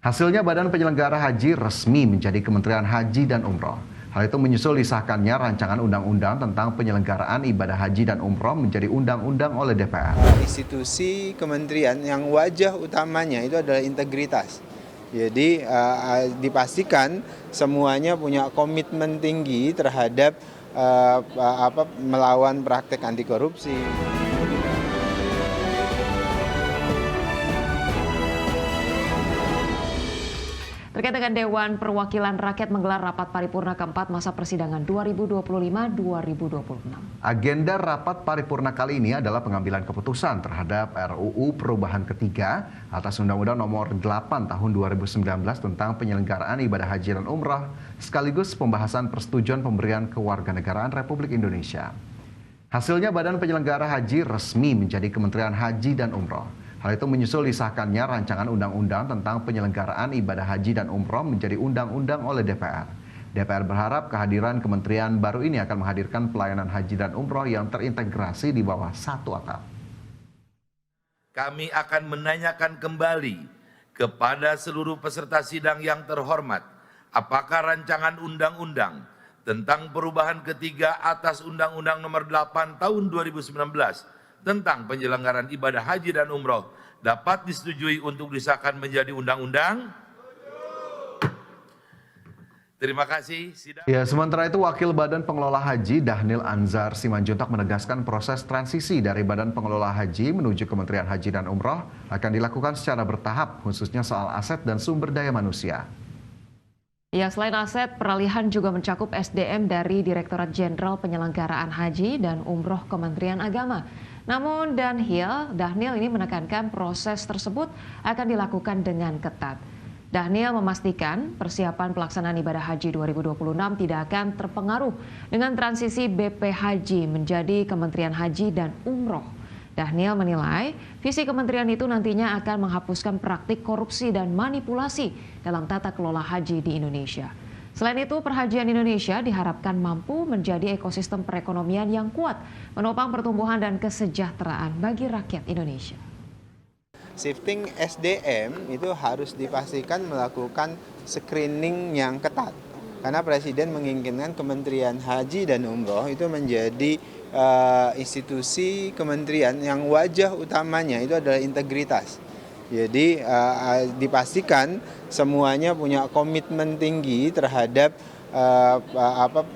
Hasilnya Badan Penyelenggara Haji resmi menjadi Kementerian Haji dan Umroh. Hal itu menyusul disahkannya rancangan undang-undang tentang penyelenggaraan ibadah haji dan umroh menjadi undang-undang oleh DPR. Institusi kementerian yang wajah utamanya itu adalah integritas. Jadi dipastikan semuanya punya komitmen tinggi terhadap melawan praktek anti korupsi. Terkait dengan Dewan Perwakilan Rakyat menggelar rapat paripurna keempat masa persidangan 2025-2026. Agenda rapat paripurna kali ini adalah pengambilan keputusan terhadap RUU perubahan ketiga atas Undang-Undang Nomor 8 Tahun 2019 tentang penyelenggaraan ibadah haji dan umrah, sekaligus pembahasan persetujuan pemberian kewarganegaraan Republik Indonesia. Hasilnya Badan Penyelenggara Haji resmi menjadi Kementerian Haji dan Umroh. Hal itu menyusul disahkannya rancangan undang-undang tentang penyelenggaraan ibadah haji dan umroh menjadi undang-undang oleh DPR. DPR berharap kehadiran kementerian baru ini akan menghadirkan pelayanan haji dan umroh yang terintegrasi di bawah satu atap. Kami akan menanyakan kembali kepada seluruh peserta sidang yang terhormat, apakah rancangan undang-undang tentang perubahan ketiga atas Undang-Undang Nomor 8 Tahun 2019 tentang penyelenggaraan ibadah haji dan umroh dapat disetujui untuk disahkan menjadi undang-undang. Terima kasih. Ya, sementara itu Wakil Badan Pengelola Haji Dhanil Anzar Simanjuntak menegaskan proses transisi dari Badan Pengelola Haji menuju Kementerian Haji dan Umroh akan dilakukan secara bertahap, khususnya soal aset dan sumber daya manusia. Ya, selain aset, peralihan juga mencakup SDM dari Direktorat Jenderal Penyelenggaraan Haji dan Umroh Kementerian Agama. Namun Dhanil ini menekankan proses tersebut akan dilakukan dengan ketat. Dhanil memastikan persiapan pelaksanaan ibadah haji 2026 tidak akan terpengaruh dengan transisi BP Haji menjadi Kementerian Haji dan Umroh. Dhanil menilai visi kementerian itu nantinya akan menghapuskan praktik korupsi dan manipulasi dalam tata kelola haji di Indonesia. Selain itu, perhajian Indonesia diharapkan mampu menjadi ekosistem perekonomian yang kuat, menopang pertumbuhan dan kesejahteraan bagi rakyat Indonesia. Shifting SDM itu harus dipastikan melakukan screening yang ketat. Karena Presiden menginginkan Kementerian Haji dan Umroh itu menjadi institusi kementerian yang wajah utamanya itu adalah integritas. Jadi dipastikan semuanya punya komitmen tinggi terhadap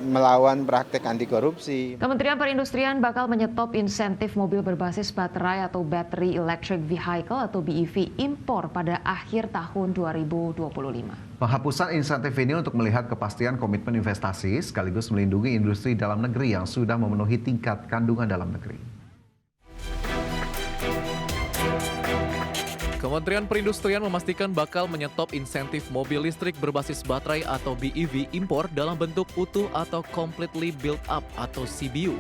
melawan praktek anti korupsi. Kementerian Perindustrian bakal menyetop insentif mobil berbasis baterai atau Battery Electric Vehicle atau BEV impor pada akhir tahun 2025. Penghapusan insentif ini untuk melihat kepastian komitmen investasi sekaligus melindungi industri dalam negeri yang sudah memenuhi tingkat kandungan dalam negeri. Kementerian Perindustrian memastikan bakal menyetop insentif mobil listrik berbasis baterai atau BEV impor dalam bentuk utuh atau completely built up atau CBU.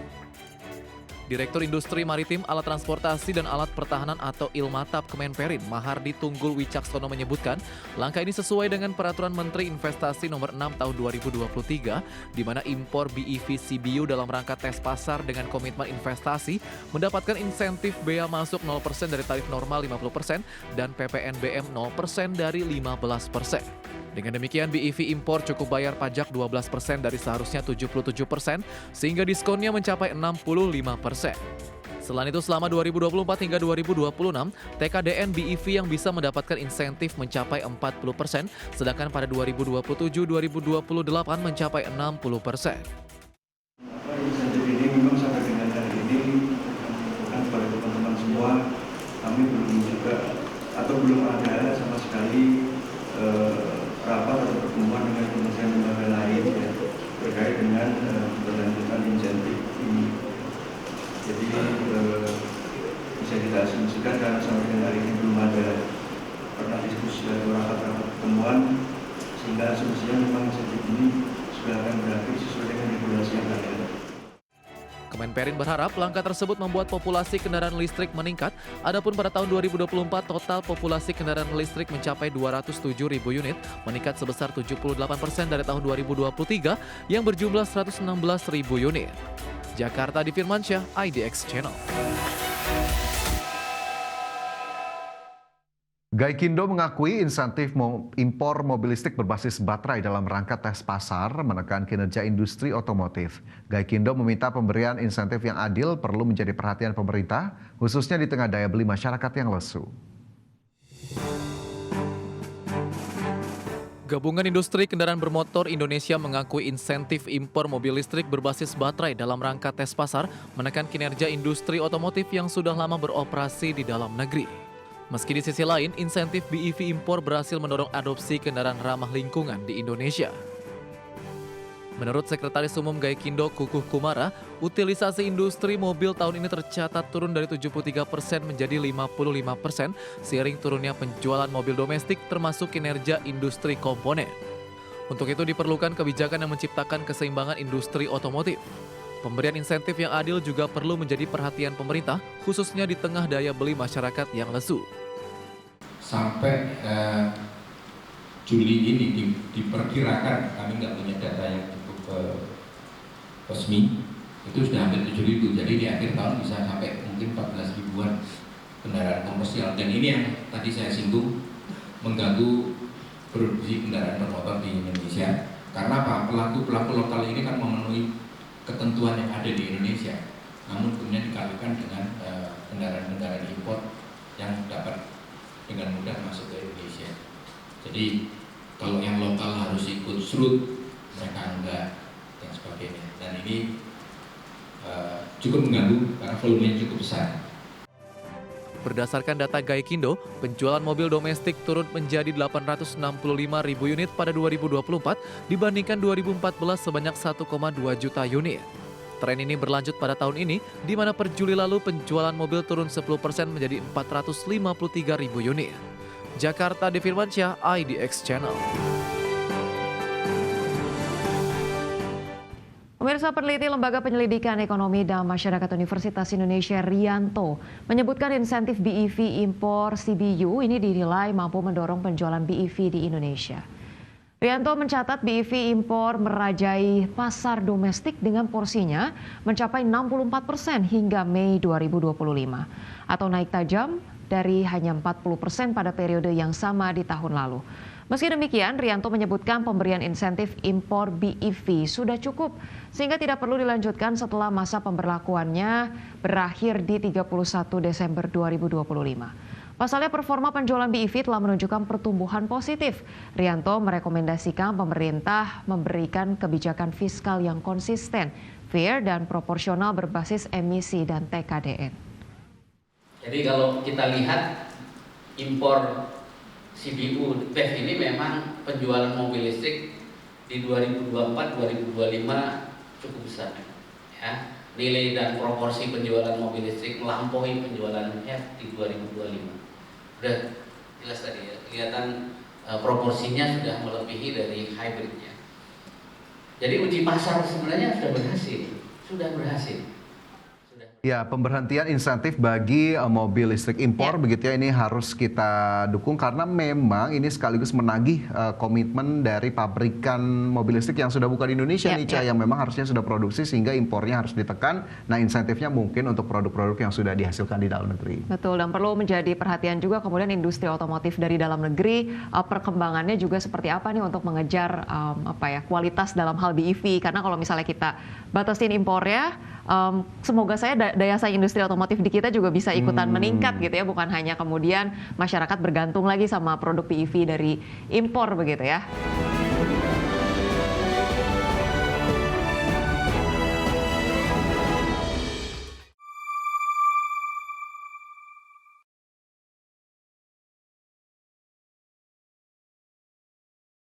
Direktur Industri Maritim, Alat Transportasi dan Alat Pertahanan atau Ilmatap Kemenperin, Mahardi Tunggul Wicaksono menyebutkan, langkah ini sesuai dengan Peraturan Menteri Investasi Nomor 6 Tahun 2023, di mana impor BEV CBU dalam rangka tes pasar dengan komitmen investasi mendapatkan insentif bea masuk 0% dari tarif normal 50% dan PPNBM 0% dari 15%. Dengan demikian, BEV impor cukup bayar pajak 12% dari seharusnya 77%, sehingga diskonnya mencapai 65%. Selain itu, selama 2024 hingga 2026, TKDN BEV yang bisa mendapatkan insentif mencapai 40%, sedangkan pada 2027-2028 mencapai 60%. Insentif ini memang sampai dengan hari ini bukan kepada teman-teman semua, kami belum juga atau belum ada sama sekali rapat atau pertemuan dengan kementerian lembaga lain ya, terkait dengan berlanjutan insentif ini. Jadi bisa kita asumsikan karena sampai dengan hari ini belum ada pernah diskusi atau rapat-rapat pertemuan, sehingga asumsinya memang insentif ini sudah akan berakhir sesuai dengan regulasi yang ada. Kemenperin berharap langkah tersebut membuat populasi kendaraan listrik meningkat. Adapun pada tahun 2024 total populasi kendaraan listrik mencapai 207.000 unit, meningkat sebesar 78% dari tahun 2023 yang berjumlah 116.000 unit. Jakarta, Di Firmansyah, IDX Channel. Gaikindo mengakui insentif impor mobil listrik berbasis baterai dalam rangka tes pasar menekan kinerja industri otomotif. Gaikindo meminta pemberian insentif yang adil perlu menjadi perhatian pemerintah, khususnya di tengah daya beli masyarakat yang lesu. Gabungan Industri Kendaraan Bermotor Indonesia mengakui insentif impor mobil listrik berbasis baterai dalam rangka tes pasar menekan kinerja industri otomotif yang sudah lama beroperasi di dalam negeri. Meski di sisi lain, insentif BEV impor berhasil mendorong adopsi kendaraan ramah lingkungan di Indonesia. Menurut Sekretaris Umum Gaikindo Kukuh Kumara, utilisasi industri mobil tahun ini tercatat turun dari 73% menjadi 55% seiring turunnya penjualan mobil domestik termasuk kinerja industri komponen. Untuk itu diperlukan kebijakan yang menciptakan keseimbangan industri otomotif. Pemberian insentif yang adil juga perlu menjadi perhatian pemerintah, khususnya di tengah daya beli masyarakat yang lesu. Sampai Juli ini diperkirakan, kami nggak punya data yang cukup resmi, itu sudah hampir 7.000. Jadi di akhir tahun bisa sampai mungkin 14 ribuan kendaraan komersial. Dan ini yang tadi saya singgung, mengganggu produksi kendaraan bermotor di Indonesia. Karena apa? Pelaku lokal ini kan memenuhi ketentuan yang ada di Indonesia, namun kemudian dikalikan dengan kendaraan-kendaraan impor yang dapat dengan mudah masuk ke Indonesia. Jadi kalau yang lokal harus ikut surut, mereka enggak, dan sebagainya. Dan ini cukup mengganggu karena volumenya cukup besar. Berdasarkan data Gaikindo, penjualan mobil domestik turun menjadi 865 ribu unit pada 2024 dibandingkan 2014 sebanyak 1,2 juta unit. Tren ini berlanjut pada tahun ini, di mana per Juli lalu penjualan mobil turun 10% menjadi 453 ribu unit. Jakarta, Devi Firmansyah, IDX Channel. Pemirsa, peneliti Lembaga Penyelidikan Ekonomi dan Masyarakat Universitas Indonesia Rianto menyebutkan insentif BEV impor CBU ini dinilai mampu mendorong penjualan BEV di Indonesia. Rianto mencatat BEV impor merajai pasar domestik dengan porsinya mencapai 64% hingga Mei 2025 atau naik tajam dari hanya 40% pada periode yang sama di tahun lalu. Meski demikian, Rianto menyebutkan pemberian insentif impor BEV sudah cukup sehingga tidak perlu dilanjutkan setelah masa pemberlakuannya berakhir di 31 Desember 2025. Pasalnya performa penjualan BEV telah menunjukkan pertumbuhan positif. Rianto merekomendasikan pemerintah memberikan kebijakan fiskal yang konsisten, fair dan proporsional berbasis emisi dan TKDN. Jadi kalau kita lihat impor CBU BEV ini memang penjualan mobil listrik di 2024-2025 cukup besar. Ya, nilai dan proporsi penjualan mobil listrik melampaui penjualan BEV di 2025. Udah jelas tadi ya, kelihatan proporsinya sudah melebihi dari hybridnya. Jadi uji pasar sebenarnya sudah berhasil. Ya, pemberhentian insentif bagi mobil listrik impor begitu ya, ini harus kita dukung karena memang ini sekaligus menagih komitmen dari pabrikan mobil listrik yang sudah buka di Indonesia nih, Ca, yang memang harusnya sudah produksi sehingga impornya harus ditekan. Nah, insentifnya mungkin untuk produk-produk yang sudah dihasilkan di dalam negeri. Betul, dan perlu menjadi perhatian juga kemudian industri otomotif dari dalam negeri, perkembangannya juga seperti apa nih untuk mengejar kualitas dalam hal BEV, karena kalau misalnya kita batasin impornya, semoga saya daya saing industri otomotif di kita juga bisa ikutan meningkat gitu ya, bukan hanya kemudian masyarakat bergantung lagi sama produk BEV dari impor begitu ya.